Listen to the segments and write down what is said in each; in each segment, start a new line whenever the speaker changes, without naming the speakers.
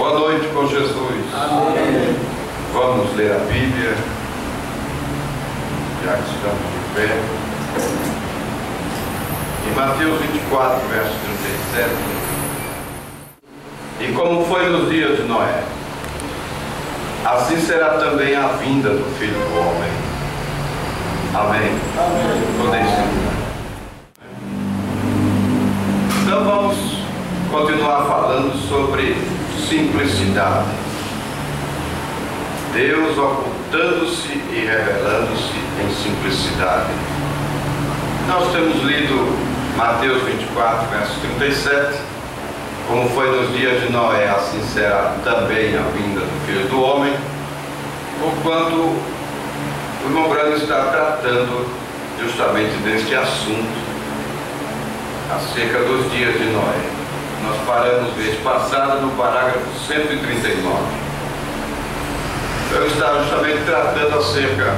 Boa noite com Jesus.
Amém.
Vamos ler a Bíblia, já que estamos de pé. Em Mateus 24, verso 37. E como foi nos dias de Noé, assim será também a vinda do Filho do Homem. Amém.
Amém.
Podem sentar. Então vamos continuar falando sobre simplicidade. Deus ocultando-se e revelando-se em simplicidade. Nós temos lido Mateus 24, verso 37. Como foi nos dias de Noé, assim será também a vinda do Filho do Homem. Porquanto o irmão Branham está tratando justamente deste assunto acerca dos dias de Noé. Nós paramos vez passada no parágrafo 139. Eu estava justamente tratando acerca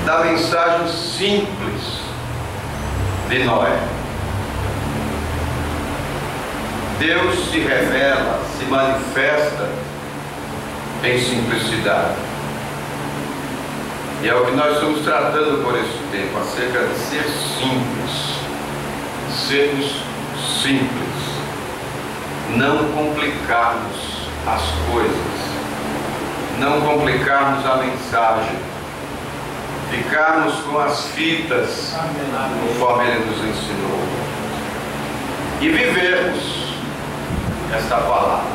da mensagem simples de Noé. Deus se revela, se manifesta em simplicidade. E é o que nós estamos tratando por esse tempo, acerca de ser simples. Sermos simples, não complicarmos as coisas, não complicarmos a mensagem, ficarmos com as fitas conforme Ele nos ensinou e vivermos esta palavra.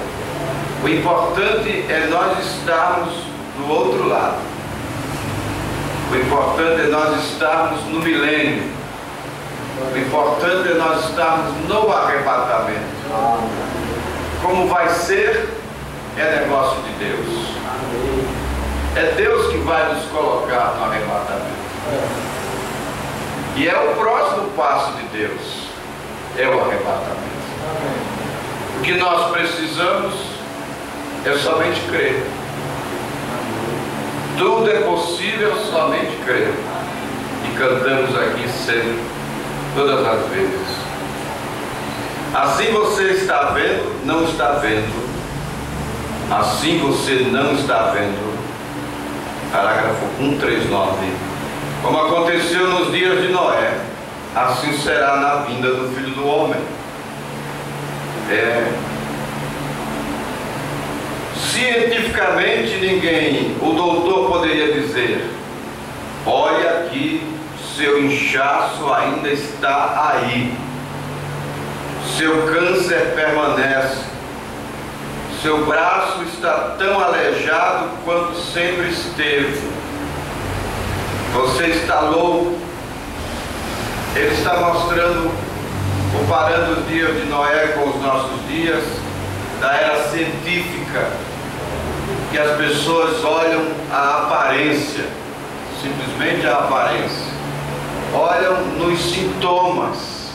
O importante é nós estarmos do outro lado, o importante é nós estarmos no milênio. O importante é nós estarmos no arrebatamento. Como vai ser, é negócio de Deus. É Deus que vai nos colocar no arrebatamento. E é o próximo passo de Deus, é o arrebatamento. O que nós precisamos é somente crer. Tudo é possível somente crer. E cantamos aqui sempre, todas as vezes. Assim você está vendo, não está vendo. Assim você não está vendo. Parágrafo 139. Como aconteceu nos dias de Noé, assim será na vinda do Filho do Homem. Cientificamente o doutor poderia dizer: olha aqui, seu inchaço ainda está aí, seu câncer permanece, seu braço está tão aleijado quanto sempre esteve, você está louco. Ele está mostrando, comparando os dias de Noé com os nossos dias, da era científica, que as pessoas olham a aparência, simplesmente a aparência, olham nos sintomas,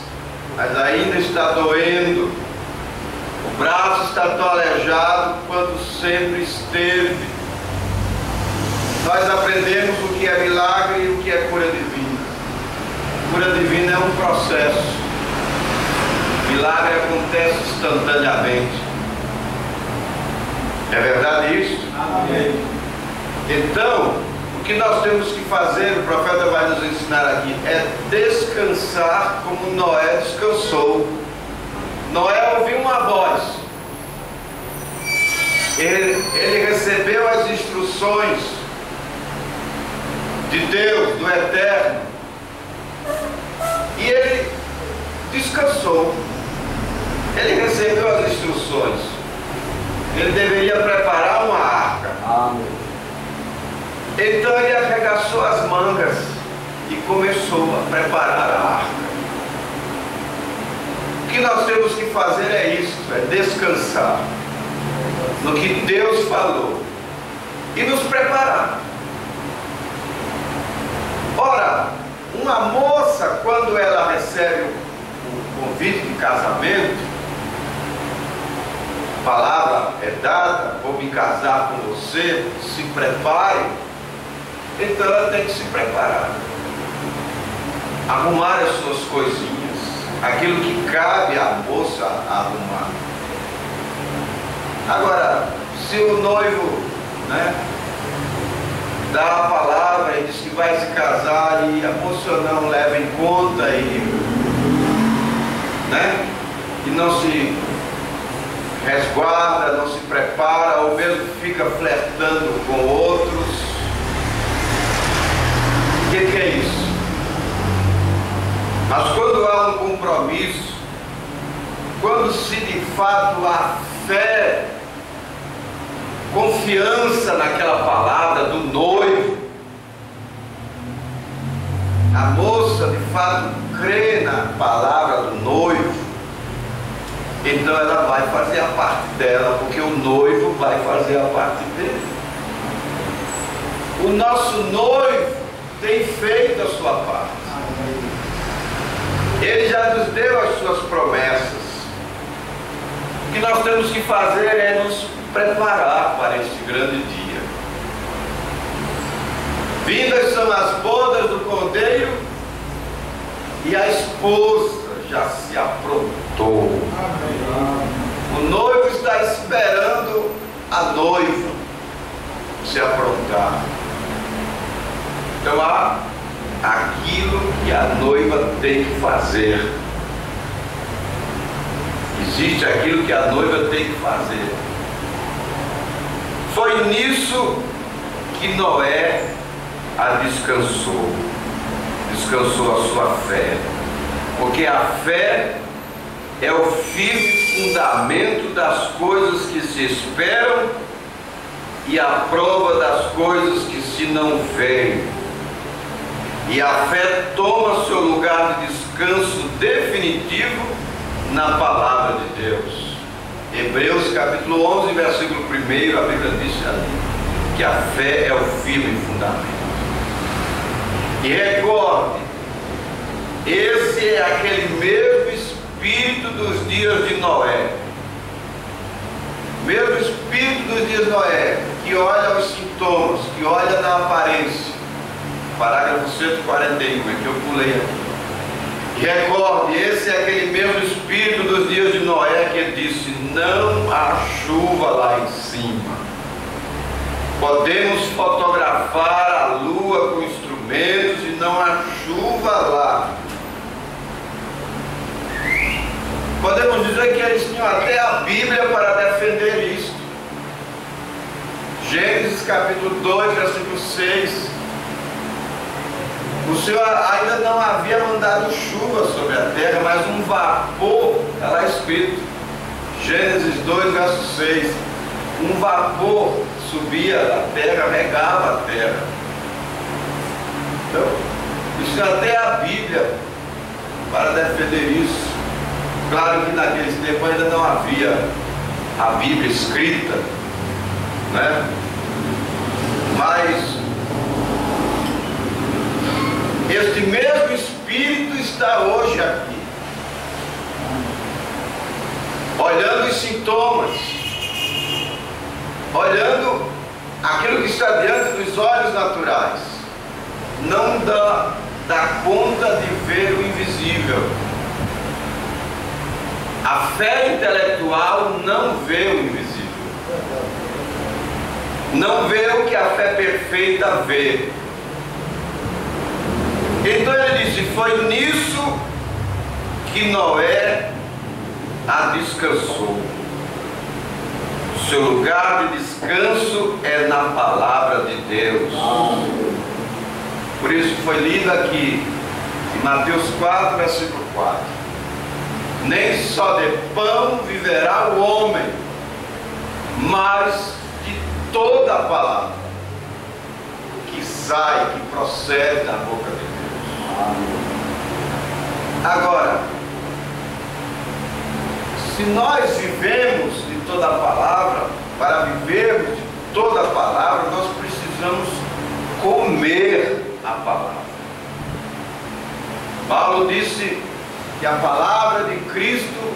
mas ainda está doendo, o braço está tão aleijado quanto sempre esteve. Nós aprendemos o que é milagre e o que é cura divina. Cura divina é um processo, milagre acontece instantaneamente. É verdade isso?
Amém.
Então, o que nós temos que fazer, o profeta vai nos ensinar aqui, é descansar como Noé descansou. Noé ouviu uma voz, ele recebeu as instruções de Deus, do Eterno, e ele descansou. Ele recebeu as instruções. Ele deveria preparar uma arca.
Amém.
Então ele arregaçou as mangas e começou a preparar a arca. O que nós temos que fazer é isso, é descansar no que Deus falou e nos preparar. Ora, uma moça, quando ela recebe o convite de casamento, a palavra é dada: vou me casar com você, se prepare. Então ela tem que se preparar, arrumar as suas coisinhas, aquilo que cabe à moça arrumar. Agora, se o noivo, né, dá a palavra e diz que vai se casar e a moça não leva em conta né, e não se resguarda, não se prepara, ou mesmo fica flertando com outros, o que é isso? Mas quando há um compromisso, quando se de fato há fé, confiança naquela palavra do noivo, a moça de fato crê na palavra do noivo, então ela vai fazer a parte dela, porque o noivo vai fazer a parte dele. O nosso noivo tem feito a sua parte. Ele já nos deu as suas promessas. O que nós temos que fazer é nos preparar para este grande dia. Vindas são as bodas do Cordeiro e a esposa já se aprontou. O noivo está esperando a noiva se aprontar. Então há aquilo que a noiva tem que fazer. Existe aquilo que a noiva tem que fazer. Foi nisso que Noé a descansou a sua fé, porque a fé é o firme fundamento das coisas que se esperam e a prova das coisas que se não veem. E a fé toma seu lugar de descanso definitivo na palavra de Deus. Hebreus capítulo 11, versículo 1, a Bíblia diz ali que a fé é o firme fundamento. E recorde, esse é aquele mesmo espírito dos dias de Noé. Mesmo espírito dos dias de Noé, que olha os sintomas, que olha na aparência. Parágrafo 141, é que eu pulei aqui. E recorde, esse é aquele mesmo espírito dos dias de Noé que disse: não há chuva lá em cima. Podemos fotografar a lua com instrumentos e não há chuva lá. Podemos dizer que eles tinham até a Bíblia para defender isto. Gênesis capítulo 2, versículo 6. O Senhor ainda não havia mandado chuva sobre a terra, mas um vapor, está lá escrito, Gênesis 2, verso 6, um vapor subia da terra, regava a terra. Então, isso até a Bíblia para defender isso. Claro que naqueles tempos ainda não havia a Bíblia escrita, né? Mas este mesmo Espírito está hoje aqui, olhando os sintomas, olhando aquilo que está diante dos olhos naturais, não dá conta de ver o invisível. A fé intelectual não vê o invisível, não vê o que a fé perfeita vê. Então ele disse: foi nisso que Noé a descansou. Seu lugar de descanso é na palavra de Deus. Por isso foi lido aqui em Mateus 4, versículo 4. Nem só de pão viverá o homem, mas de toda a palavra que sai, que procede da boca de Deus. Agora, se nós vivemos de toda a palavra, para vivermos de toda a palavra, nós precisamos comer a palavra. Paulo disse que a palavra de Cristo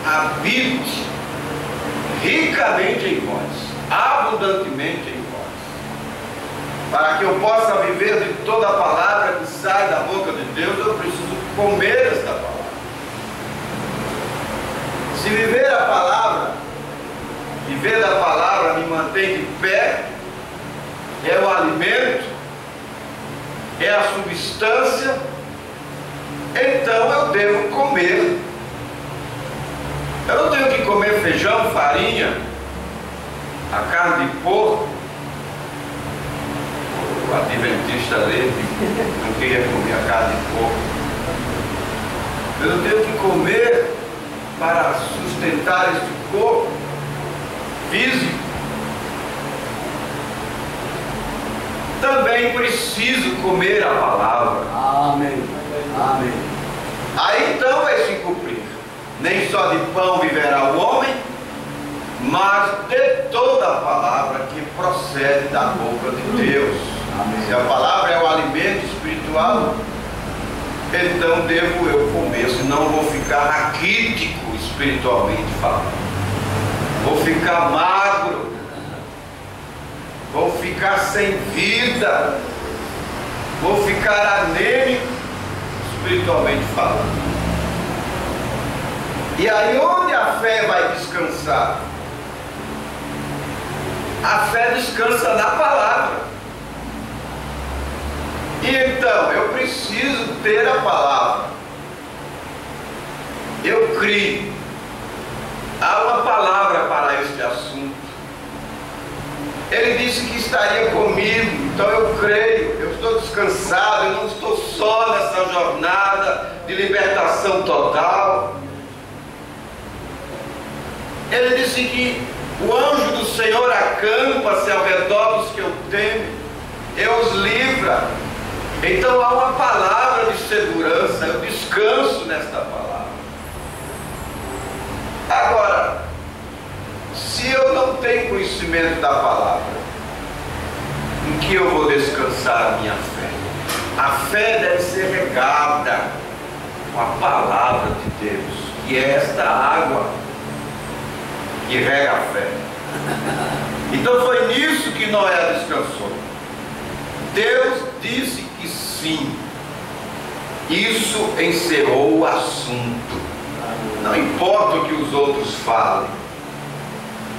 habite ricamente em vós, abundantemente em vós. Para que eu possa viver de toda a palavra que sai da boca de Deus, eu preciso comer esta palavra. Se viver a palavra é a substância, então eu devo comer. Eu não tenho que comer feijão, farinha, a carne de porco. O adventista ali não queria comer a carne de porco. Eu tenho que comer para sustentar este corpo físico. Também preciso comer a palavra.
Amém. Amém.
Aí então vai se cumprir. Nem só de pão viverá o homem, mas de toda a palavra que procede da boca de Deus.
Amém.
Se a palavra é o alimento espiritual, então devo eu comer, senão vou ficar raquítico espiritualmente falando. Vou ficar magro, vou ficar sem vida, vou ficar anêmico espiritualmente falando. E aí onde a fé vai descansar? A fé descansa na palavra. E então, eu preciso ter a palavra. Eu creio. Há uma palavra para este assunto. Ele disse que estaria comigo, então eu creio. Eu estou descansado, eu não estou só nessa jornada de libertação total. Ele disse que o anjo do Senhor acampa-se ao redor dos que eu temo, e os livra. Então há uma palavra de segurança, eu descanso nesta palavra. Agora, se eu não tenho conhecimento da palavra, em que eu vou descansar a minha fé? A fé deve ser regada com a palavra de Deus, que é esta água que rega a fé. Então foi nisso que Noé descansou. Deus disse que sim. Isso encerrou o assunto. Não importa o que os outros falem.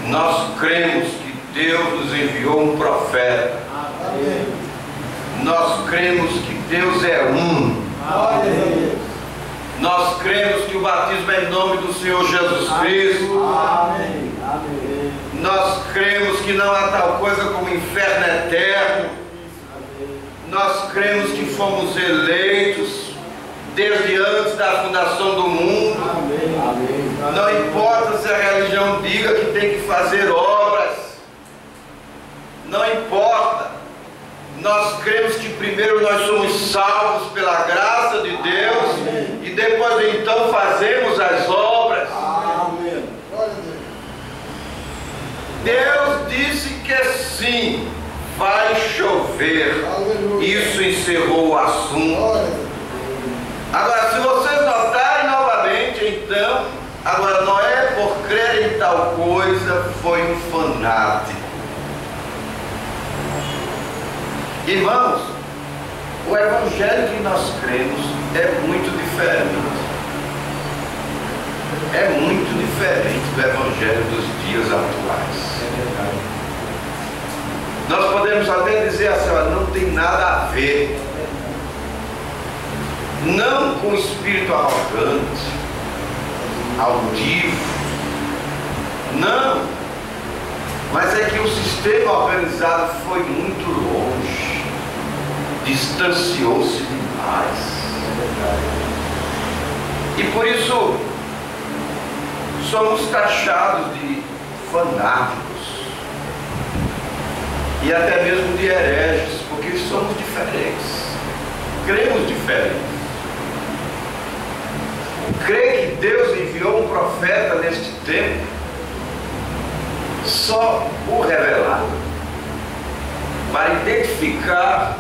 Nós cremos que Deus nos enviou um profeta.
Amém.
Nós cremos que Deus é um.
Amém.
Nós cremos que o batismo é em nome do Senhor Jesus Cristo.
Amém. Amém.
Nós cremos que não há tal coisa como inferno eterno. Nós cremos que fomos eleitos desde antes da fundação do mundo.
Amém.
Não importa se a religião diga que tem que fazer obras. Não importa. Nós cremos que primeiro nós somos salvos pela graça de Deus.
Amém.
E depois então fazemos as obras.
Amém.
Deus disse que sim, vai chover. Isso encerrou o assunto. Agora, se vocês notarem novamente, então, agora Noé, por crer em tal coisa, foi um fanático. Irmãos, o evangelho que nós cremos é muito diferente. É muito diferente do evangelho dos dias atuais. Nós podemos até dizer assim, olha, não tem nada a ver. Não com espírito arrogante, altivo. Não. Mas é que o sistema organizado foi muito longe. Distanciou-se demais. E por isso somos taxados de fanáticos. E até mesmo de hereges, porque somos diferentes. Cremos diferentes. Crer que Deus enviou um profeta neste tempo, só o revelado, para identificar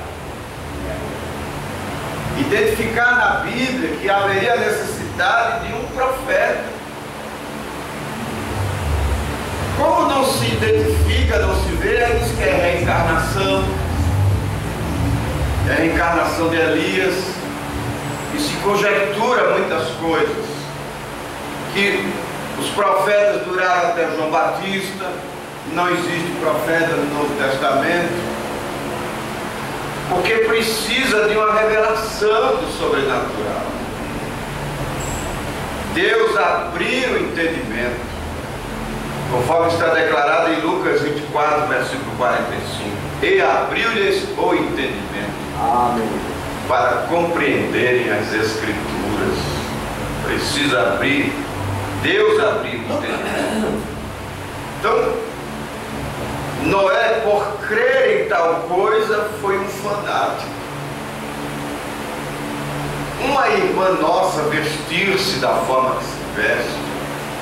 na Bíblia que haveria necessidade de um profeta. Como não se identifica, não se vê, aí diz que é reencarnação, é a reencarnação de Elias, e se conjectura muitas coisas, que os profetas duraram até João Batista, não existe profeta no Novo Testamento. porque precisa de uma revelação do sobrenatural. Deus abriu o entendimento, conforme está declarado em Lucas 24, versículo 45. E abriu-lhes o entendimento.
Amém.
Para compreenderem as Escrituras. Precisa abrir, Deus abriu o entendimento. Então, Noé, por crer em tal coisa, foi um fanático. Uma irmã nossa vestir-se da forma que se veste,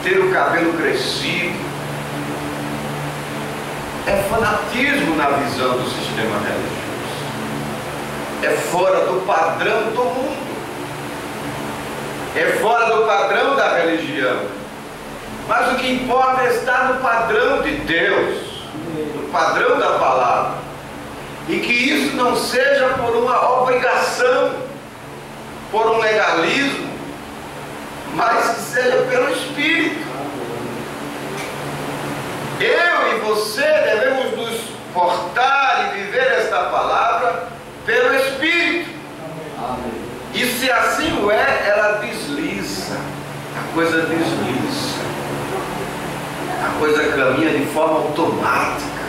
ter o cabelo crescido, é fanatismo na visão do sistema religioso. É fora do padrão do mundo. É fora do padrão da religião. Mas o que importa é estar no padrão de Deus, no padrão da palavra. E que isso não seja por uma obrigação, por um legalismo, mas que seja pelo Espírito. Eu e você devemos nos portar e viver esta palavra pelo Espírito.
Amém.
E se assim o é, ela desliza, a coisa desliza, a coisa caminha de forma automática,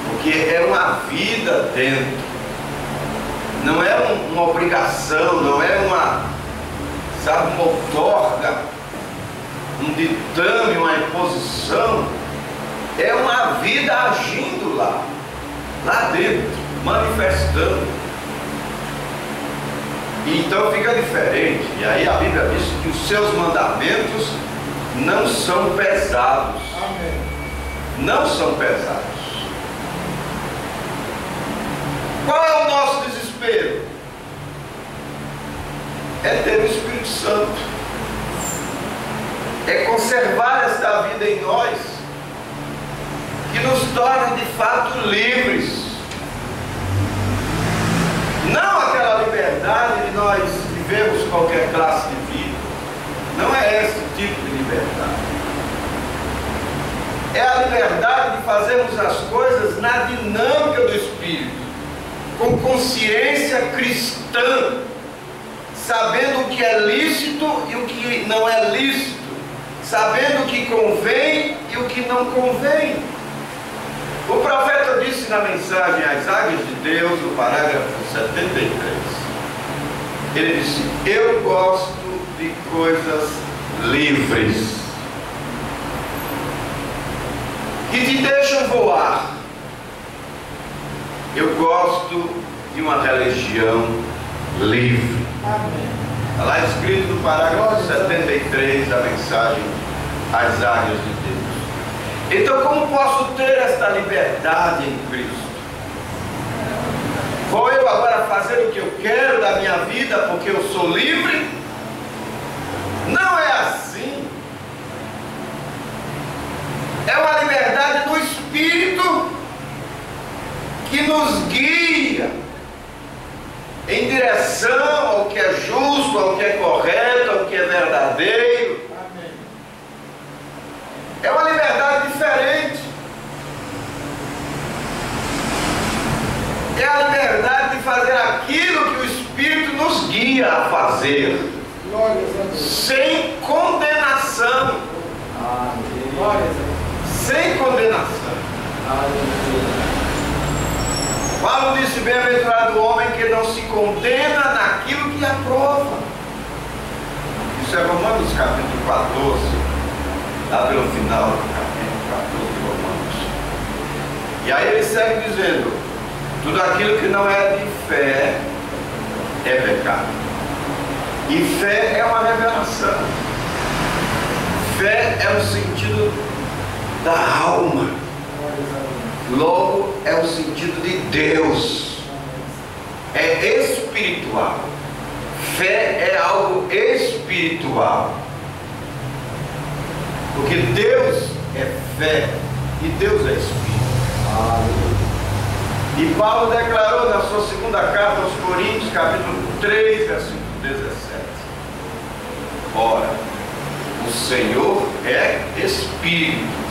porque é uma vida dentro. Não é uma obrigação, não é uma outorga, um ditame, uma imposição. É uma vida agindo lá dentro, manifestando. E então fica diferente. E aí a Bíblia diz que os seus mandamentos não são pesados.
Amém.
Não são pesados. Qual é o nosso desespero? É ter o Espírito Santo, é conservar esta vida em nós, que nos torne de fato livres. Não aquela liberdade de nós vivermos qualquer classe de vida. Não é esse tipo de liberdade. É a liberdade de fazermos as coisas na dinâmica do Espírito, com consciência cristã, sabendo o que é lícito e o que não é lícito, sabendo o que convém e o que não convém. O profeta disse na mensagem às águias de Deus, no parágrafo 73, ele disse: eu gosto de coisas livres, que te deixam voar. Eu gosto de uma religião livre. Está lá escrito no parágrafo 73 da mensagem às águias de Deus. Então, como posso ter esta liberdade em Cristo? Vou eu agora fazer o que eu quero da minha vida porque eu sou livre? Não é assim. É uma liberdade do Espírito que nos guia em direção ao que é justo, ao que é correto, ao que é verdadeiro.
Amém.
É uma liberdade diferente. É a liberdade de fazer aquilo que o Espírito nos guia a fazer,
Glórias a Deus.
sem condenação.
Amém. Glórias a Deus.
Sem condenação.
Aleluia.
Paulo disse: bem-aventurado o homem que não se condena naquilo que aprova. Isso é Romanos capítulo 14, lá pelo final do capítulo 14 de Romanos. E aí ele segue dizendo: tudo aquilo que não é de fé é pecado. E fé é uma revelação. Fé é o sentido da alma. Logo, é o sentido de Deus. É espiritual. Fé é algo espiritual. Porque Deus é fé e Deus é espírito. E Paulo declarou na sua segunda carta aos Coríntios, capítulo 3, versículo 17: ora, o Senhor é Espírito.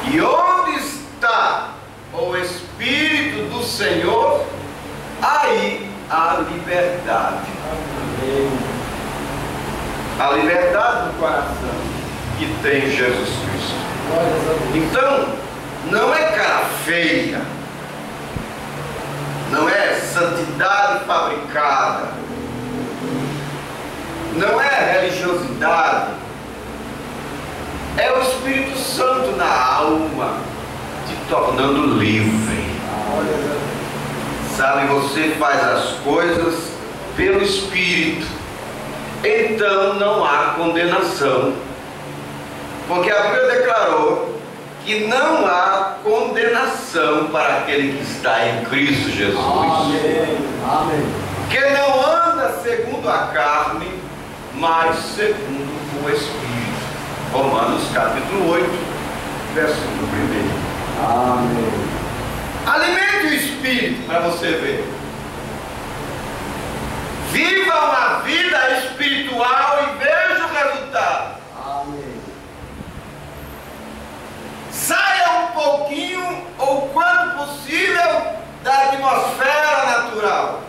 E onde está o Espírito do do Senhor, aí há liberdade. A liberdade do coração que tem Jesus Cristo. Então, não é cara feia, não é santidade fabricada, não é religiosidade, é o Espírito Santo na alma te tornando livre. Sabe, você faz as coisas pelo Espírito, então não há condenação, porque a Bíblia declarou que não há condenação para aquele que está em Cristo Jesus.
Amém.
Que não anda segundo a carne, mas segundo o Espírito. Romanos capítulo 8, versículo 1.
Amém.
Alimente o Espírito para você ver. Viva uma vida espiritual e veja o resultado.
Amém.
Saia um pouquinho, ou quanto possível, da atmosfera natural.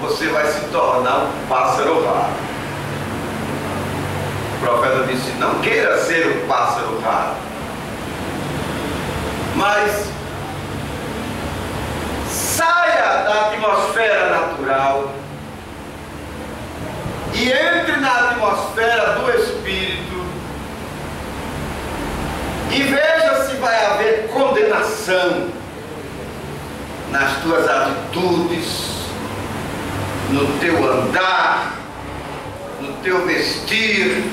Você vai se tornar um pássaro raro. O profeta disse: não queira ser um pássaro raro, mas saia da atmosfera natural e entre na atmosfera do Espírito e veja se vai haver condenação nas tuas atitudes, no teu andar, no teu vestir,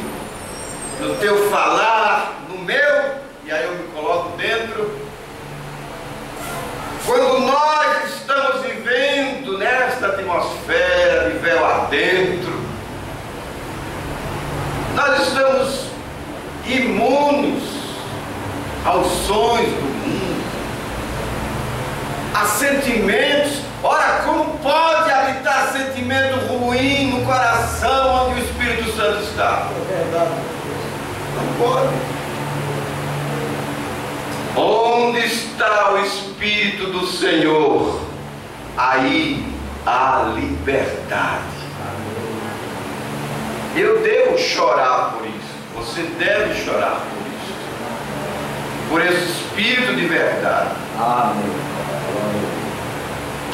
no teu falar, no meu, e aí eu me coloco dentro. Quando nós estamos vivendo nesta atmosfera de véu adentro, nós estamos imunes aos sonhos do mundo, a sentimentos. Ora, como pode habitar sentimento ruim no coração onde o Espírito Santo está?
É verdade.
Não pode. Onde está o Espírito do Senhor? Aí há liberdade. Eu devo chorar por isso. Você deve chorar por isso. Por esse Espírito de verdade.
Amém.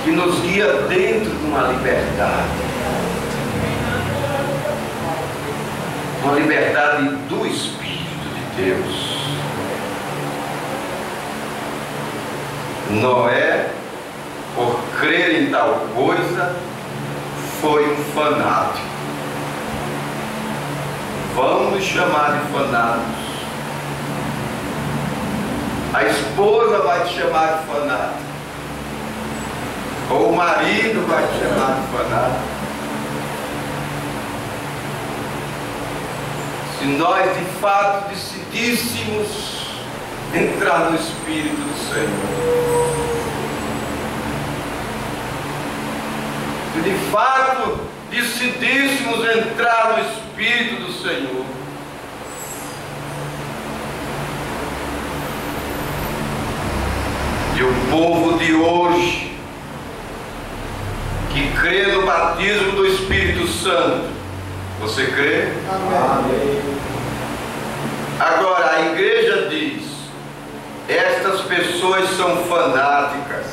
Que nos guia dentro de uma liberdade. Uma liberdade do Espírito de Deus. Noé, por crer em tal coisa, foi um fanático. Vamos chamar de fanáticos. A esposa vai te chamar de fanático. Ou o marido vai te chamar de fanático. Se nós de fato decidíssemos entrar no Espírito do Senhor, se de fato decidíssemos entrar no Espírito do Senhor, e o povo de hoje que crê no batismo do Espírito Santo, você crê?
Amém.
Agora a igreja diz: estas pessoas são fanáticas,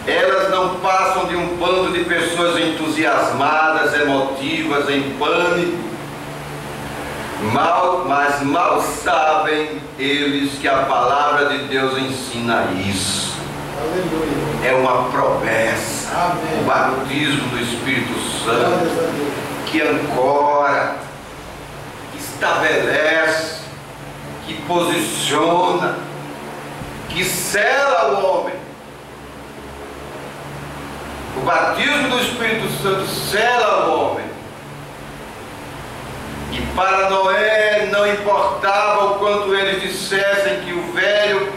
elas não passam de um bando de pessoas entusiasmadas, emotivas, em pânico, mas mal sabem eles que a palavra de Deus ensina isso.
Aleluia.
É uma promessa.
Amém.
O batismo do Espírito Santo que ancora, que estabelece, que posiciona, que sela o homem. O batismo do Espírito Santo sela o homem. E para Noé não importava o quanto eles dissessem que o velho,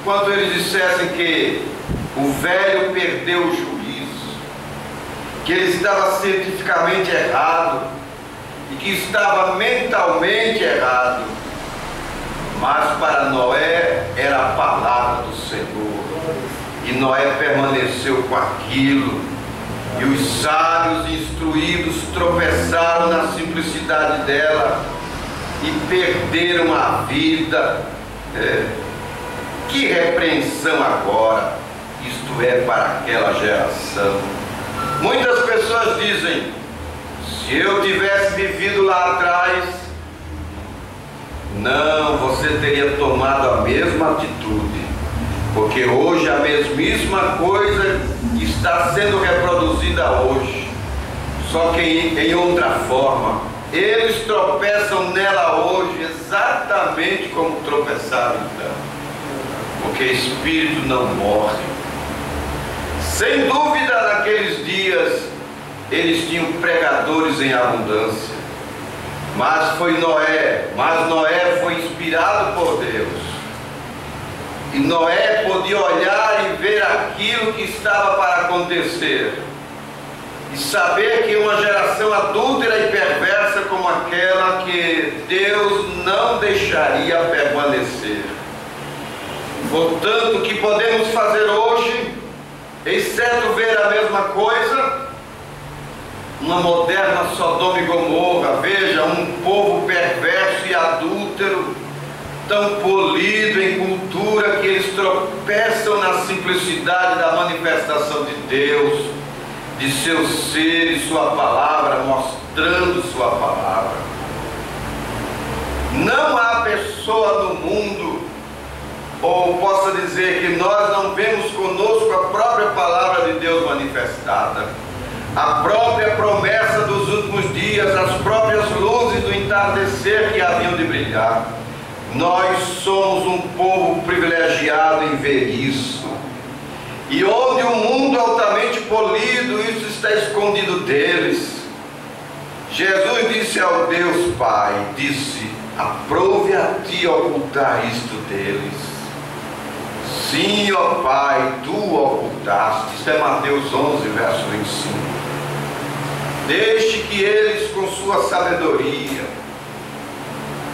quanto eles dissessem que o velho perdeu o juízo, que ele estava cientificamente errado e que estava mentalmente errado. mas para Noé era a palavra do Senhor. E Noé permaneceu com aquilo, e os sábios instruídos tropeçaram na simplicidade dela e perderam a vida. Que repreensão agora, isto é, para aquela geração. Muitas pessoas dizem: se eu tivesse vivido lá atrás, não, você teria tomado a mesma atitude, porque hoje a mesmíssima coisa está sendo reproduzida hoje, só que em outra forma. Eles tropeçam nela hoje exatamente como tropeçaram então, porque espírito não morre. Sem dúvida, naqueles dias eles tinham pregadores em abundância, mas Noé foi inspirado por Deus, e Noé podia olhar e ver aquilo que estava para acontecer, e saber que uma geração adúltera e perversa como aquela que Deus não deixaria permanecer. Portanto, o que podemos fazer hoje, exceto ver a mesma coisa, uma moderna Sodoma e Gomorra? Veja, um povo perverso e adúltero, tão polido em cultura que eles tropeçam na simplicidade da manifestação de Deus, de seu ser e sua palavra, mostrando sua palavra. Não há pessoa no mundo, ou possa dizer que nós não vemos conosco a própria palavra de Deus manifestada, a própria promessa dos últimos dias, as próprias luzes do entardecer que haviam de brilhar. Nós somos um povo privilegiado em ver isso. E onde o mundo altamente polido, isso está escondido deles. Jesus disse ao Deus Pai, aprove a ti ocultar isto deles. Sim, ó Pai, tu ocultaste. Isso é Mateus 11, verso 25. Deixe que eles, com sua sabedoria,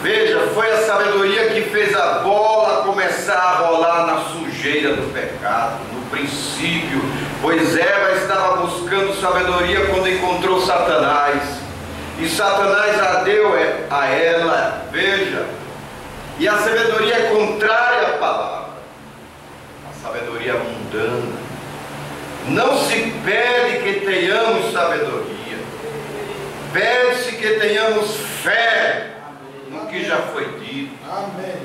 veja, foi a sabedoria que fez a bola começar a rolar na sujeira do pecado, no princípio, pois Eva estava buscando sabedoria quando encontrou Satanás, e Satanás a deu a ela, veja, e a sabedoria é contrária à palavra, a sabedoria mundana. Não se pede que tenhamos sabedoria, pede-se que tenhamos fé no que já foi dito.
Amém.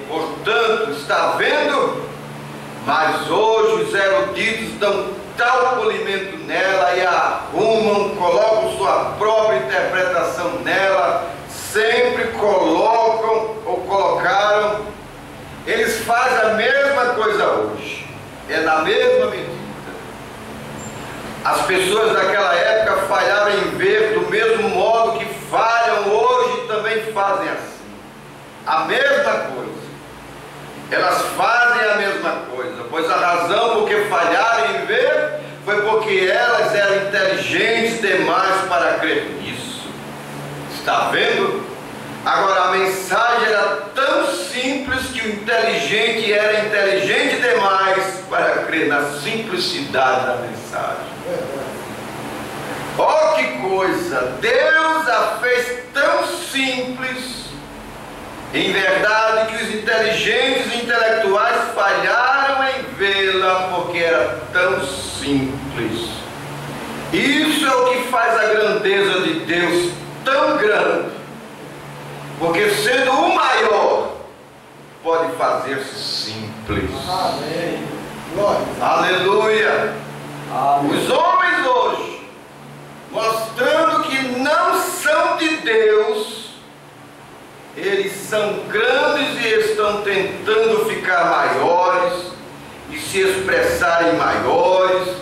Portanto, está vendo? Mas hoje os eruditos dão tal polimento nela e a arrumam, colocam sua própria interpretação nela, sempre colocam ou colocaram. Eles fazem a mesma coisa hoje, é na mesma medida. As pessoas daquela época falharam em ver do mesmo modo que falham hoje e também fazem assim. A mesma coisa. Elas fazem a mesma coisa, pois a razão por que falharam em ver foi porque elas eram inteligentes demais para crer nisso. Está vendo? Agora, a mensagem era tão simples que o inteligente era inteligente demais para crer na simplicidade da mensagem. Oh, que coisa! Deus a fez tão simples, em verdade, que os inteligentes e intelectuais falharam em vê-la, porque era tão simples. Isso é o que faz a grandeza de Deus tão grande, porque sendo o maior, pode fazer-se simples.
Amém. Glória.
Aleluia.
Amém.
Os homens hoje, mostrando que não são de Deus, eles são grandes e estão tentando ficar maiores e se expressarem maiores,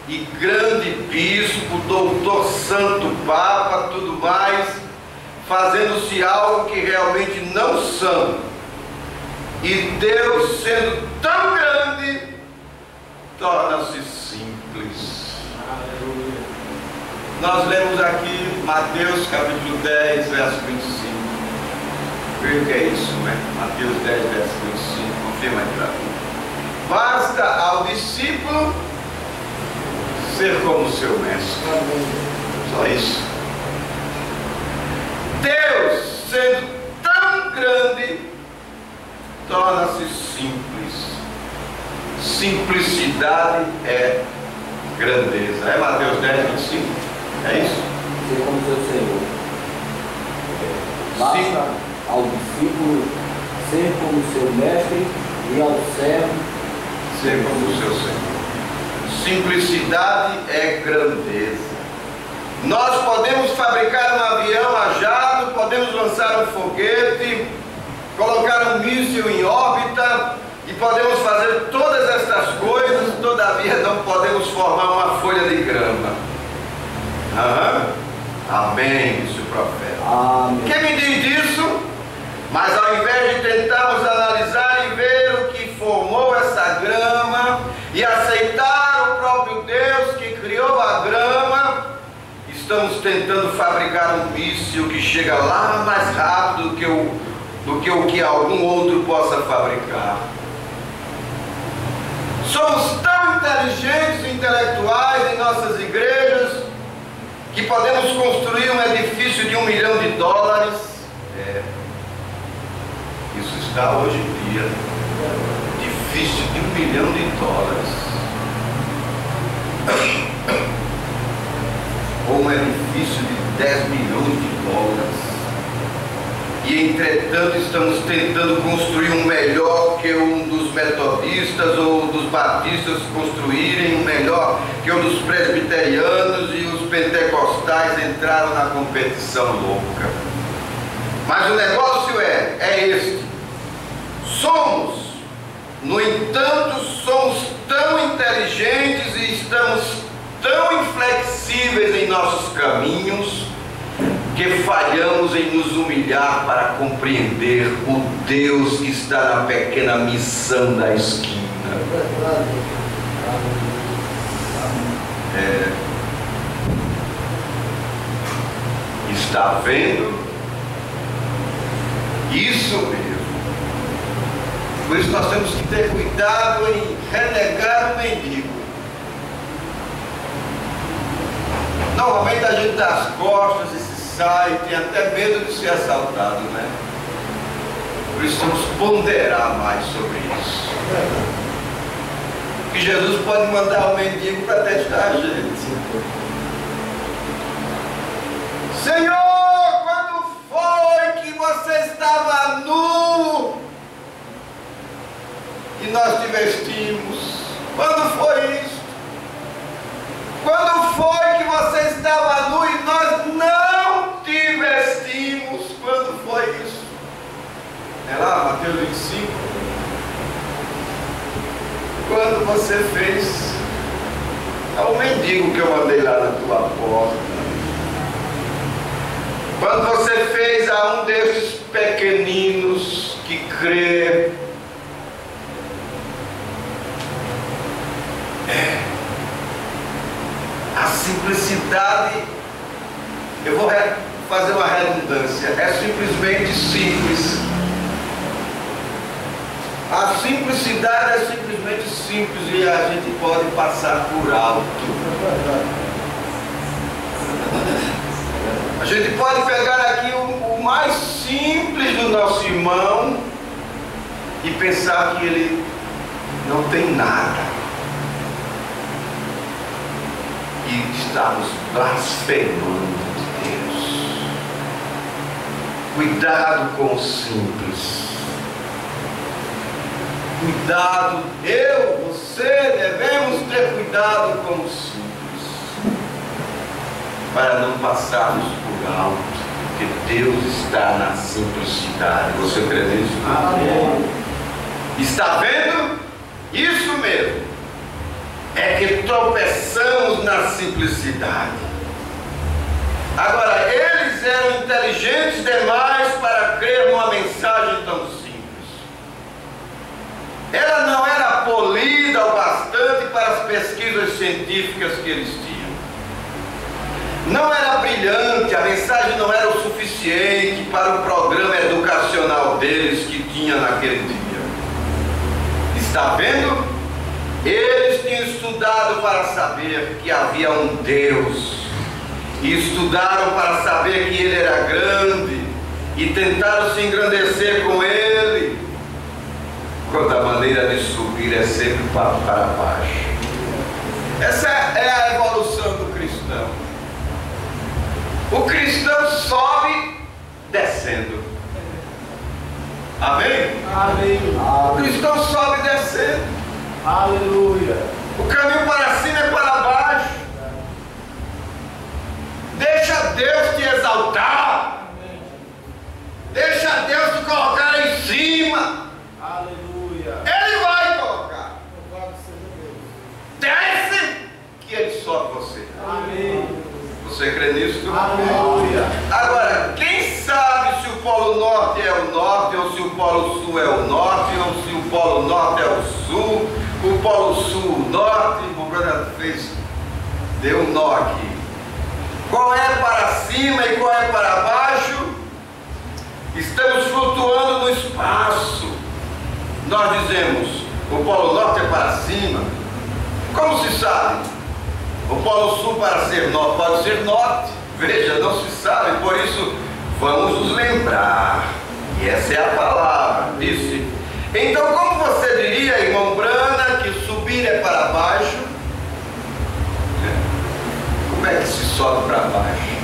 e grande bispo, doutor, santo, papa, tudo mais, fazendo-se algo que realmente não são. E Deus, sendo tão grande, torna-se simples.
Aleluia.
Nós lemos aqui Mateus capítulo 10, verso 25. creio que é isso, não é? Mateus 10, versículo 5, confirma aí para mim. Basta ao discípulo ser como seu mestre. Só isso. Deus, sendo tão grande, torna-se simples. Simplicidade é grandeza. É Mateus 10, 25? É isso?
Ser como seu Senhor. Basta ao discípulo ser como seu mestre e ao servo
ser como o seu Senhor. Simplicidade é grandeza. Nós podemos fabricar um avião a jato, podemos lançar um foguete, colocar um míssil em órbita e podemos fazer todas estas coisas, todavia não podemos formar uma folha de grama. Amém, disse o profeta.
Amém.
Quem me diz disso? Mas ao invés de tentarmos analisar e ver o que formou essa grama e aceitar o próprio Deus que criou a grama, estamos tentando fabricar um míssil que chega lá mais rápido do que o que algum outro possa fabricar. Somos tão inteligentes e intelectuais em nossas igrejas que podemos construir um edifício de $1 milhão. Isso está hoje em dia. Edifício de $1 milhão. Ou um edifício de $10 milhões. E entretanto estamos tentando construir um melhor que um dos metodistas ou dos batistas construírem, um melhor que o dos presbiterianos, e os pentecostais entraram na competição louca. Mas o negócio é este. No entanto, somos tão inteligentes e estamos tão inflexíveis em nossos caminhos que falhamos em nos humilhar para compreender o Deus que está na pequena missão da esquina. Está vendo? Isso mesmo. Por isso nós temos que ter cuidado em renegar o mendigo. Normalmente a gente dá as costas e se sai, tem até medo de ser assaltado, né? Por isso vamos ponderar mais sobre isso. Que Jesus pode mandar um mendigo para testar a gente. Senhor, quando foi que você estava nu e nós te vestimos? Quando foi isso? Quando foi que você estava nu e nós não te vestimos? Quando foi isso? É lá, Mateus 25. Quando você fez ao mendigo que eu mandei lá na tua porta. Quando você fez a um desses pequeninos que crê. A simplicidade, eu vou fazer uma redundância, é simplesmente simples. A simplicidade é simplesmente simples e a gente pode passar por alto. A gente pode pegar aqui o mais simples do nosso irmão e pensar que ele não tem nada. E estamos blasfemando de Deus. Cuidado com o simples. Cuidado, você devemos ter cuidado com o simples, para não passarmos por alto, porque Deus está na simplicidade. Você crê nisso? Amém. Está vendo? Isso mesmo. É que tropeçamos na simplicidade. Agora, eles eram inteligentes demais para crer numa mensagem tão simples. Ela não era polida o bastante para as pesquisas científicas que eles tinham. Não era brilhante, a mensagem não era o suficiente para o programa educacional emocional deles que tinha naquele dia. Está vendo? Eles tinham estudado para saber que havia um Deus, e estudaram para saber que Ele era grande, e tentaram se engrandecer com Ele, quando a maneira de subir é sempre para baixo. Essa é a evolução do cristão. O cristão sobe descendo. Amém?
Amém.
O cristão sobe descendo.
Aleluia.
O caminho para cima é para baixo. Deixa Deus te exaltar. Deixa Deus te colocar em cima.
Aleluia.
Ele vai colocar.
Louvado seja Deus.
Desce que Ele sobe você.
Amém.
Você crê nisso?
Aleluia.
Agora, quem sabe se o Polo Norte é o norte, ou se o Polo Sul é o norte, ou se o Polo Norte é o sul, o Polo Sul o norte? O brother deu um nó aqui. Qual é para cima e qual é para baixo? Estamos flutuando no espaço. Nós dizemos, o Polo Norte é para cima. Como se sabe? O Polo Sul para ser norte pode ser norte. Veja, não se sabe, por isso vamos nos lembrar. E essa é a palavra. Disse. Então, como você diria, irmão Brana, que subir é para baixo? Como é que se sobe para baixo?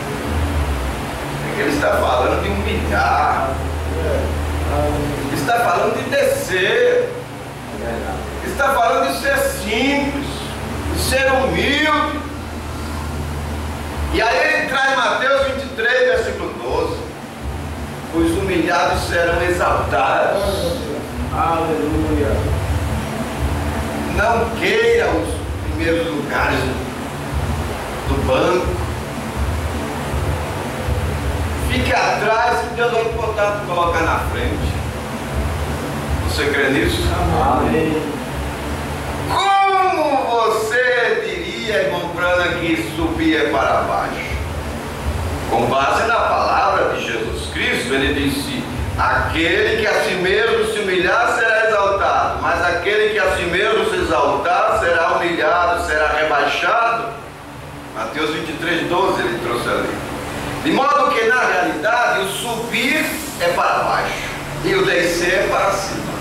É que ele está falando de humilhar. Ele está falando de descer. Ele está falando de ser simples, de ser humilde. E aí ele traz Mateus 23, versículo 12. Os humilhados serão exaltados.
Aleluia.
Não queira os primeiros lugares do banco. Fique atrás que Deus vai te colocar na frente. Você crê nisso?
Amém.
Como você diria, irmão Brana, que subir é para baixo? Com base na palavra de Jesus Cristo, ele disse: aquele que a si mesmo se humilhar será exaltado, mas aquele que a si mesmo se exaltar será humilhado, será rebaixado. Mateus 23, 12 ele trouxe ali. De modo que na realidade o subir é para baixo e o descer é para cima.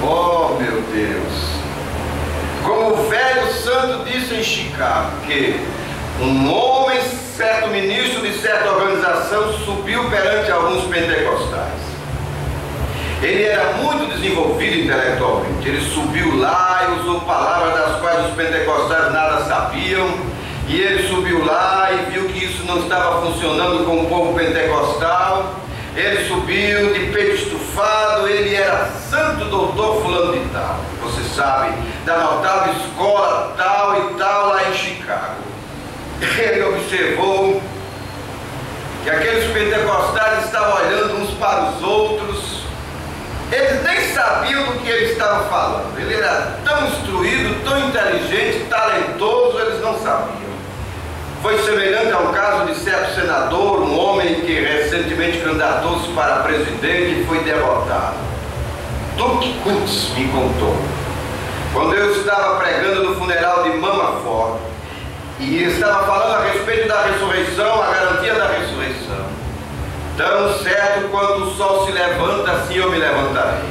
Oh meu Deus! Como o velho santo disse em Chicago, que um homem, certo ministro de certa organização, subiu perante alguns pentecostais. Ele era muito desenvolvido intelectualmente. Ele subiu lá e usou palavras das quais os pentecostais nada sabiam. E ele subiu lá e viu que isso não estava funcionando com o povo pentecostal. Ele subiu de peito estufado. Ele era santo doutor fulano de tal. Você sabe, da notável escola tal e tal lá em Chicago. Ele observou que aqueles pentecostais estavam olhando uns para os outros. Eles nem sabiam do que ele estava falando. Ele era tão instruído, tão inteligente, talentoso, eles não sabiam. Foi semelhante ao caso de certo senador, um homem que recentemente candidatou-se para presidente e foi derrotado. Duke Kuntz me contou. Quando eu estava pregando no funeral de Mama Ford, e estava falando a respeito da ressurreição, a garantia da ressurreição. Tão certo quanto o sol se levanta, assim eu me levantarei.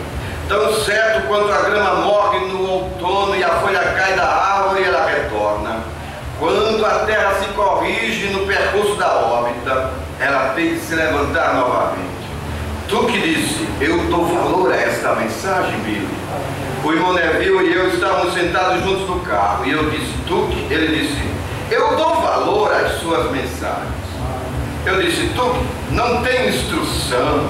Tão certo quanto a grama morre no outono e a folha cai da árvore e ela retorna. Quando a terra se corrige no percurso da órbita, ela tem que se levantar novamente. Tu que disse, eu dou valor a esta mensagem, Billy. O irmão Neville e eu estávamos sentados juntos no carro, e eu disse, Tuque, ele disse, eu dou valor às suas mensagens. Eu disse, Tuque, não tem instrução.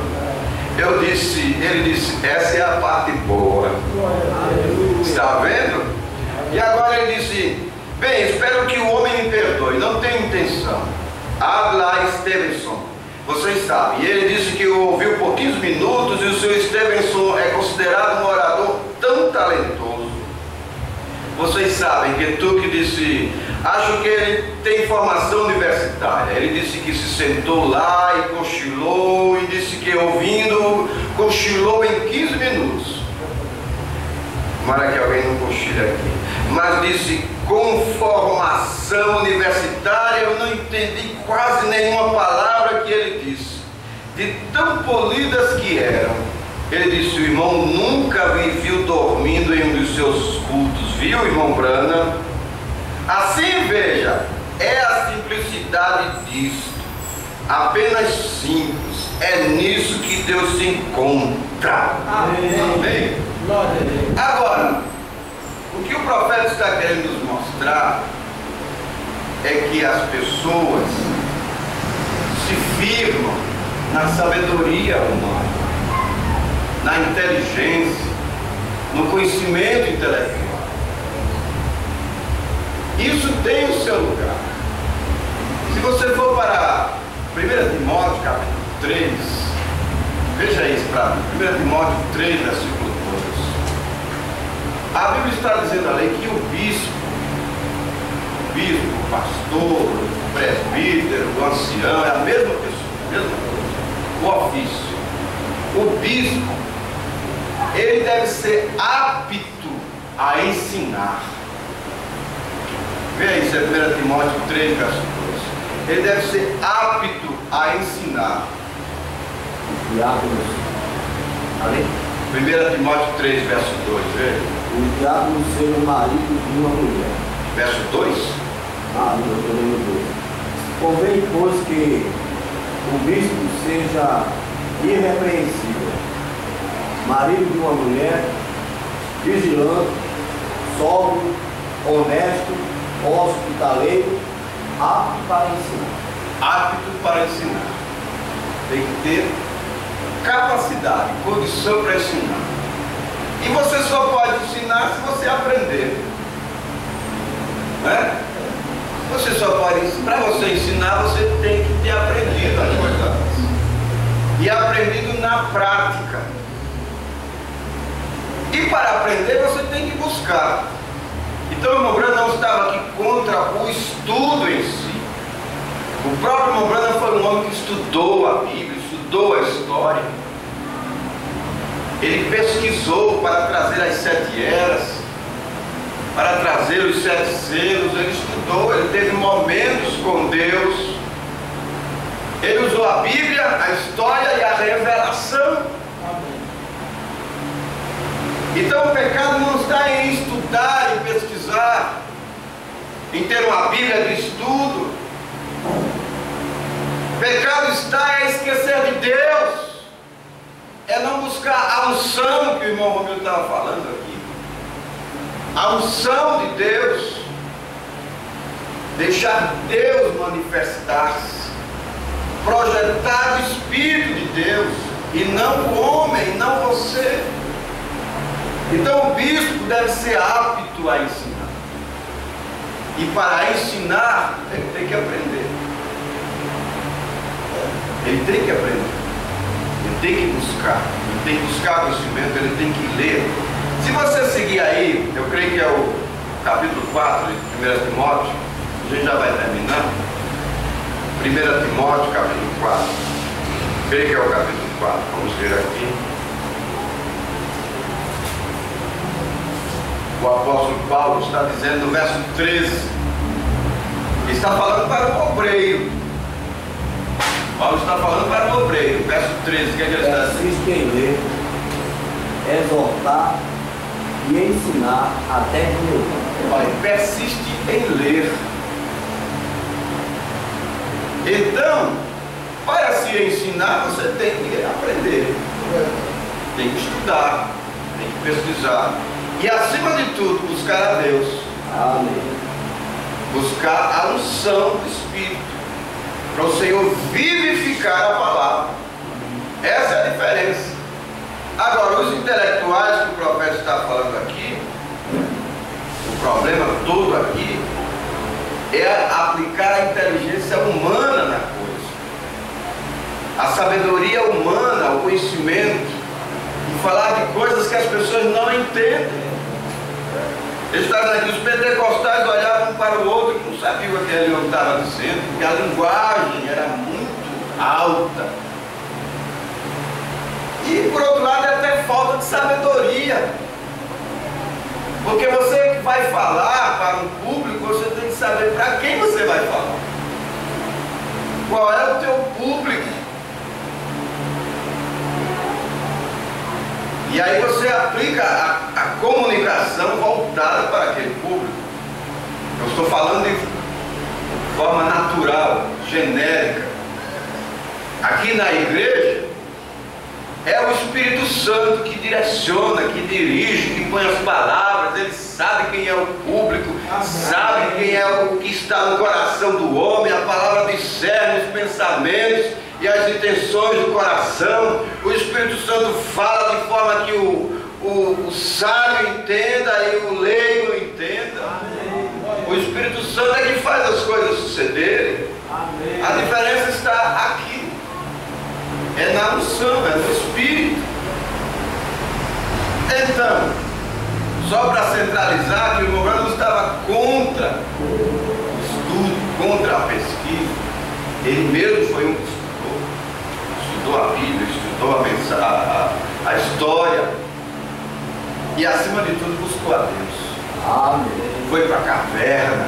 Ele disse, essa é a parte boa. Está vendo? E agora ele disse, bem, espero que o homem me perdoe, não tenho intenção. Adlai Stevenson, vocês sabem, e ele disse que ouviu por 15 minutos e o seu Stevenson é considerado um orador tão talentoso. Vocês sabem que Tuque disse, acham que ele tem formação universitária. Ele disse que se sentou lá e cochilou, e disse que ouvindo, cochilou em 15 minutos. Tomara que alguém não cochile aqui. Mas disse, com formação universitária, eu não entendi quase nenhuma palavra que ele disse, de tão polidas que eram. Ele disse, o irmão nunca me viu dormindo em um dos seus cultos, viu, irmão Branham? Assim, veja, é a simplicidade disto, apenas simples, é nisso que Deus se encontra. Amém? Agora, o que o profeta está querendo nos mostrar é que as pessoas se firmam na sabedoria humana, na inteligência, no conhecimento intelectual. Isso tem o seu lugar. Se você for para 1 Timóteo capítulo 3, veja isso para mim, 1 Timóteo 3, versículo 2. A Bíblia está dizendo ali que o bispo, o pastor, o presbítero, o ancião, é a mesma pessoa, a mesma coisa, o ofício. O bispo, ele deve ser apto a ensinar. Veja isso, é 1 Timóteo 3, verso 2. Ele deve ser apto a ensinar.
Diáconos. Ali?
1 Timóteo 3, verso 2, veja.
O diácono ser o marido de uma mulher.
Verso 2?
Eu estou lendo 2. Convém, pois, que o bispo seja irrepreensível, marido de uma mulher, vigilante, sóbrio, honesto, hospitaleiro, apto para ensinar.
Apto para ensinar. Tem que ter capacidade, condição para ensinar. E você só pode ensinar se você aprender. Né? Você só pode, para você ensinar, você tem que ter aprendido as coisas. E aprendido na prática. E para aprender você tem que buscar. Então o irmão Branham não estava aqui contra o estudo em si. O próprio irmão Branham foi um homem que estudou a Bíblia, estudou a história. Ele pesquisou para trazer as 7 eras, para trazer os 7 selos. Ele estudou, ele teve momentos com Deus. Ele usou a Bíblia, a história e a revelação. Então o pecado não está em estudar, em pesquisar, em ter uma Bíblia de estudo. O pecado está em esquecer de Deus, é não buscar a unção que o irmão Romeu estava falando aqui. A unção de Deus, deixar Deus manifestar-se, projetar o Espírito de Deus, e não o homem, não você. Então o bispo deve ser apto a ensinar. E para ensinar, ele tem que aprender. Ele tem que aprender. Ele tem que buscar. Ele tem que buscar conhecimento, ele tem que ler. Se você seguir aí, eu creio que é o capítulo 4 de 1 Timóteo, a gente já vai terminar. 1 Timóteo, capítulo 4. Creio que é o capítulo 4. Vamos ver aqui. O apóstolo Paulo está dizendo no verso 13, está falando para o obreiro. Paulo está falando para o obreiro, verso 13, que ele está dizendo?
Persiste em ler, exortar e ensinar até que
Olha, persiste em ler. Então, para se ensinar, você tem que aprender, tem que estudar, tem que pesquisar. E acima de tudo, buscar a Deus.
Amém.
Buscar a unção do Espírito, para o Senhor vivificar a palavra. Essa é a diferença. Agora, os intelectuais que o profeta está falando aqui, o problema todo aqui é aplicar a inteligência humana na coisa, a sabedoria humana, o conhecimento, e falar de coisas que as pessoas não entendem. Ele está dizendo que os pentecostais olhavam um para o outro e não sabiam o que ele estava dizendo, porque a linguagem era muito alta. E por outro lado é até falta de sabedoria. Porque você que vai falar para um público, você tem que saber para quem você vai falar. Qual é o teu público? E aí você aplica a comunicação voltada para aquele público. Eu estou falando de forma natural, genérica. Aqui na igreja, é o Espírito Santo que direciona, que dirige, que põe as palavras. Ele sabe quem é o público, sabe quem é o que está no coração do homem. A palavra discerne os pensamentos e as intenções do coração. O Espírito Santo fala de forma que o sábio entenda e o leigo entenda. O Espírito Santo é que faz as coisas sucederem. A diferença está aqui. É na unção, é no Espírito. Então, só para centralizar, que o Morano estava contra o estudo, contra a pesquisa. Ele mesmo foi um que estudou a Bíblia, estudou a história e, acima de tudo, buscou a Deus.
Amém.
Foi para a caverna,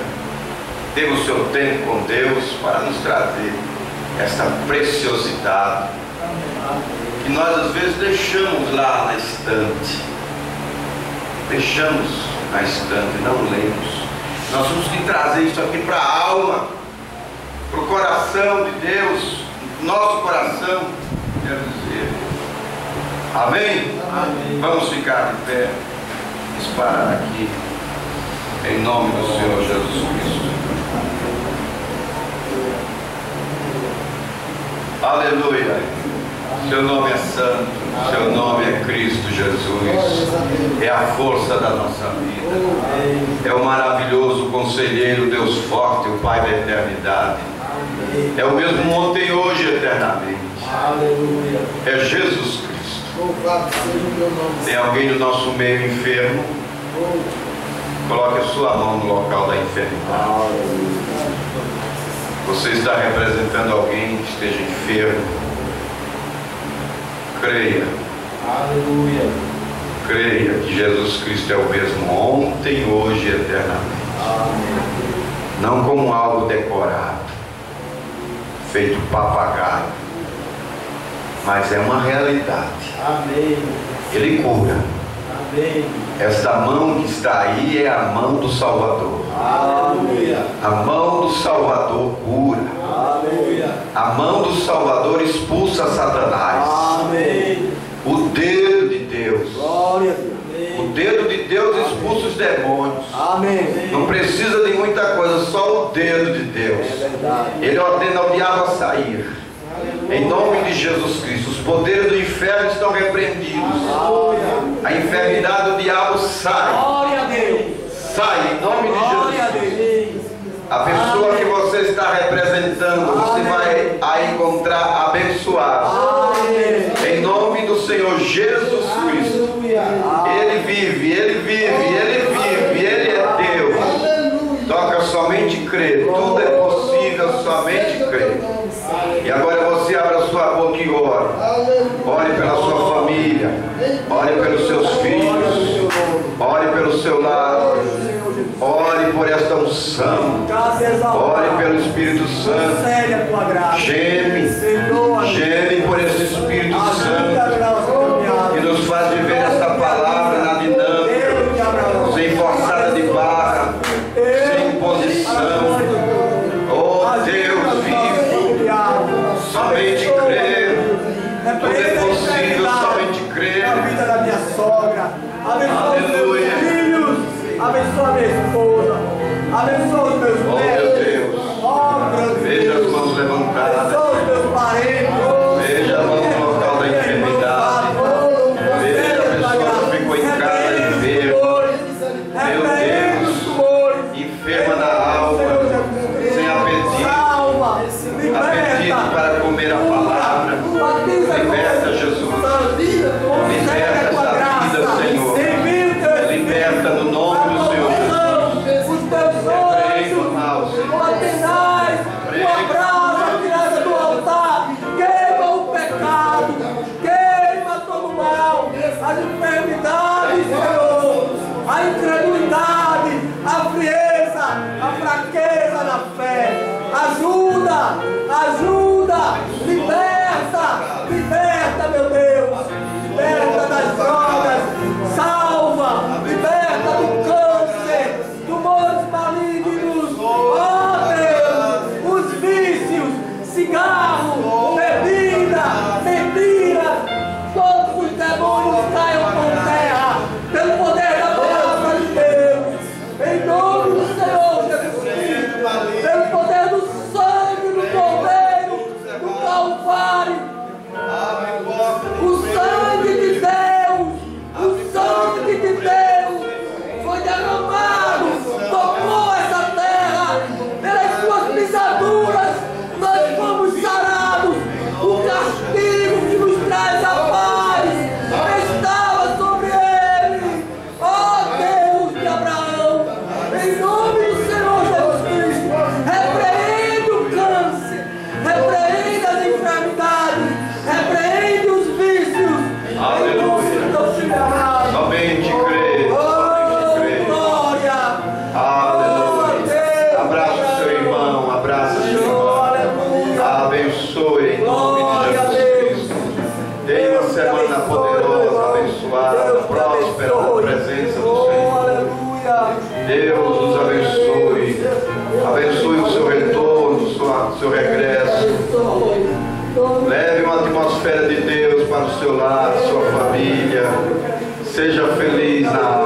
teve o seu tempo com Deus para nos trazer essa preciosidade que nós às vezes deixamos lá na estante. Deixamos na estante, não lemos. Nós temos que trazer isso aqui para a alma, para o coração de Deus, nosso coração, quero dizer. Amém?
Amém.
Vamos ficar de pé, parar aqui, em nome do Senhor Jesus Cristo. Aleluia. Seu nome é santo, seu nome é Cristo Jesus, é a força da nossa vida, é o maravilhoso conselheiro, Deus forte, o Pai da eternidade, é o mesmo ontem e hoje eternamente, é Jesus Cristo. Tem alguém no nosso meio enfermo? Coloque a sua mão no local da enfermidade. Você está representando alguém que esteja enfermo? Creia.
Aleluia.
Creia que Jesus Cristo é o mesmo ontem, hoje e eternamente.
Amém.
Não como algo decorado, feito papagaio, mas é uma realidade.
Amém.
Ele cura.
Amém.
Esta mão que está aí é a mão do Salvador.
Aleluia.
A mão do Salvador cura.
Aleluia.
A mão do Salvador expulsa Satanás.
Amém.
O dedo de Deus.
Glória a Deus.
O dedo de Deus expulsa os demônios.
Amém.
Não precisa de muita coisa, só o dedo de Deus.
É verdade.
Ele ordena ao diabo a sair. Em nome de Jesus Cristo, os poderes do inferno estão repreendidos. A enfermidade do diabo sai.
Glória a Deus.
Sai em nome de
Glória a
Jesus.
Deus.
A pessoa que você está representando, você vai a encontrar abençoada.
Amém.
Em nome do Senhor Jesus Cristo. Ele vive, Ele vive, Ele vive, Ele é Deus. Toca somente crer. Tudo é possível, somente crer. E agora você abre a sua boca e ore. Ore pela sua família. Ore pelos seus filhos. Ore pelo seu lar. Ore por esta unção. Ore pelo Espírito Santo. Geme por esse Espírito Santo que nos faz viver esta palavra na dinâmica, sem forçada de barra, sem imposição. Oh Deus vivo, somente crer. Tudo é possível, somente crer.
A vida da minha sogra. Abençoa os meus filhos. Abençoa minha esposa. Abençoa os meus netos.
Oh meu Deus. Veja as mãos levantadas.
Abençoa os meus parentes. Ajuda, liberta, liberta, meu Deus. Liberta das drogas, salva, liberta do câncer, tumores malignos. Oh Deus, os vícios, cigarro, bebida, mentira, todos os demônios caiam por terra, pelo poder da palavra de Deus, em nome do Senhor Jesus Cristo, pelo poder do sangue do Cordeiro, do Calvário. O sangue de Deus, o sangue de Deus foi derramado, tocou essa terra, pelas suas pisaduras nós fomos sarados. O castigo que nos traz a paz estava sobre ele. Ó Deus de Abraão, em nome do Senhor Jesus Cristo, repreende o câncer, repreende as enfermidades, repreende os vícios.
Aleluia. Somente crê. Somente crê.
Glória.
Aleluia. Abraça o seu irmão. Abraça o seu irmão. Abençoe em nome de Jesus Cristo. Tenha uma semana poderosa, abençoada, próspera na presença do Senhor. Deus nos abençoe. Abençoe o seu retorno, o seu regresso. Leve uma atmosfera de Deus para o seu lar, sua família. Seja feliz na